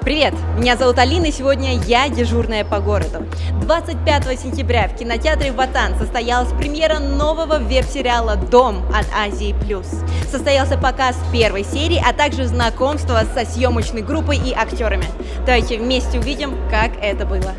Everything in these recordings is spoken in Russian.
Привет, меня зовут Алина, и сегодня я дежурная по городу. 25 сентября в кинотеатре «Ватан» состоялась премьера нового веб-сериала «Дом» от Азии+. Состоялся показ первой серии, а также знакомство со съемочной группой и актерами. Давайте вместе увидим, как это было.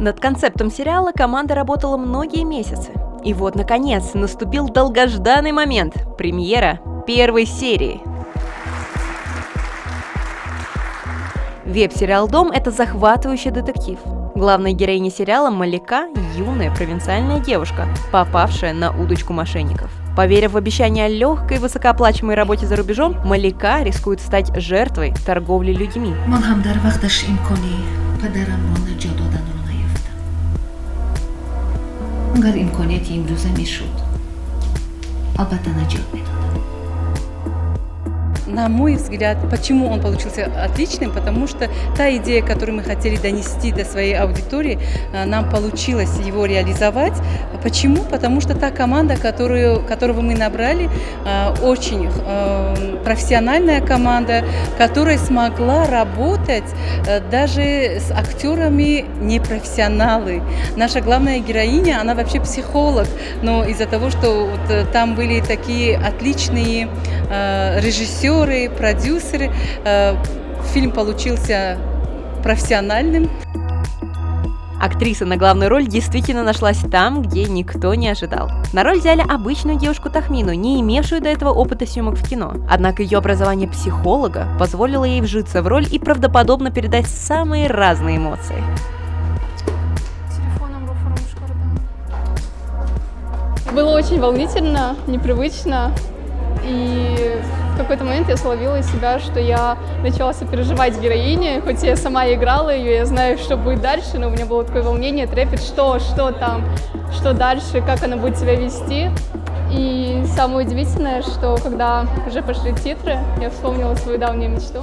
Над концептом сериала команда работала многие месяцы. И вот, наконец, наступил долгожданный момент – премьера первой серии. Веб-сериал «Дом» — это захватывающий детектив. Главная героиня сериала Малика – юная провинциальная девушка, попавшая на удочку мошенников. Поверив в обещание о легкой и высокооплачиваемой работе за рубежом, Малика рискует стать жертвой торговли людьми. اگر امکانیتی امروزه میشد البته نجات میداد. На мой взгляд, почему он получился отличным? Потому что та идея, которую мы хотели донести до своей аудитории, нам получилось его реализовать. Почему? Потому что та команда, которого мы набрали, очень профессиональная команда, которая смогла работать даже с актерами непрофессионалы. Наша главная героиня, она вообще психолог, но из-за того, что вот там были такие отличные режиссеры, продюсеры, фильм получился профессиональным. Актриса на главную роль действительно нашлась там, где никто не ожидал. На роль взяли обычную девушку Тахмину, не имевшую до этого опыта съемок в кино. Однако ее образование психолога позволило ей вжиться в роль и правдоподобно передать самые разные эмоции. Было очень волнительно, непривычно, и в какой-то момент я словила себя, что я начала сопереживать героине, хоть я сама играла ее, я знаю, что будет дальше, но у меня было такое волнение, трепет, что там, что дальше, как она будет себя вести. И самое удивительное, что когда уже пошли титры, я вспомнила свою давнюю мечту.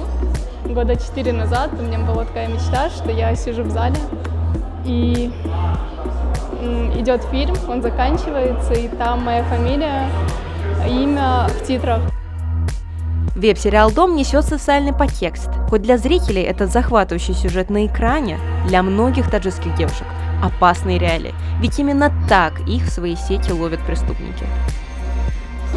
Года 4 назад у меня была такая мечта, что я сижу в зале, и идет фильм, он заканчивается, и там моя фамилия, имя в титрах. Веб-сериал «Дом» несет социальный подтекст. Хоть для зрителей это захватывающий сюжет на экране, для многих таджикских девушек – опасные реалии. Ведь именно так их в свои сети ловят преступники.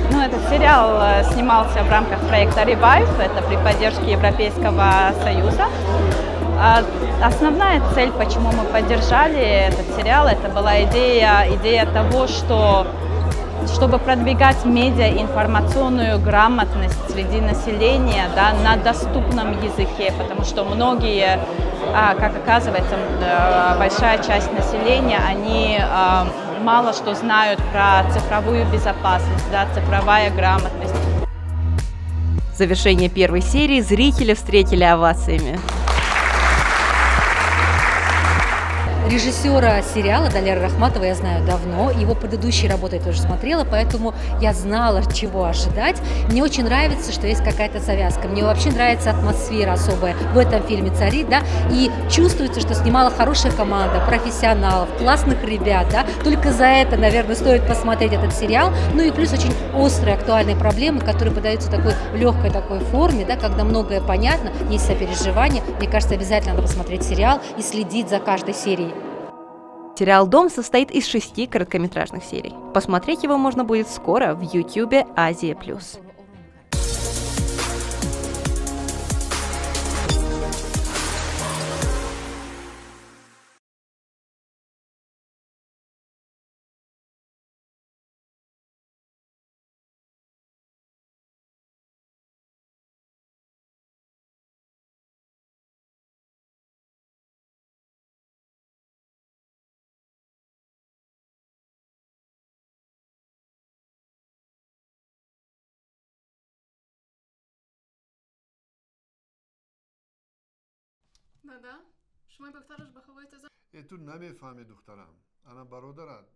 Этот сериал снимался в рамках проекта Revive, это при поддержке Европейского Союза. Основная цель, почему мы поддержали этот сериал, это была идея того, чтобы продвигать медиа-информационную грамотность среди населения, да, на доступном языке, потому что многие, как оказывается, большая часть населения, они мало что знают про цифровую безопасность, да, цифровая грамотность. Завершение первой серии зрители встретили овациями. Режиссера сериала Далера Рахматова я знаю давно, его предыдущие работы я тоже смотрела, поэтому я знала, чего ожидать. Мне очень нравится, что есть какая-то завязка. Мне вообще нравится атмосфера особая в этом фильме царит, да, и чувствуется, что снимала хорошая команда, профессионалов, классных ребят, да. Только за это, наверное, стоит посмотреть этот сериал. Ну и плюс очень острые, актуальные проблемы, которые подаются в такой легкой такой форме, да, когда многое понятно, есть сопереживание. Мне кажется, обязательно надо посмотреть сериал и следить за каждой серией. Сериал «Дом» состоит из 6 короткометражных серий. Посмотреть его можно будет скоро в YouTube Азия+. Да-да. شما این دخترش بخوایید از تو نمیفهمی دخترم. الان برادرت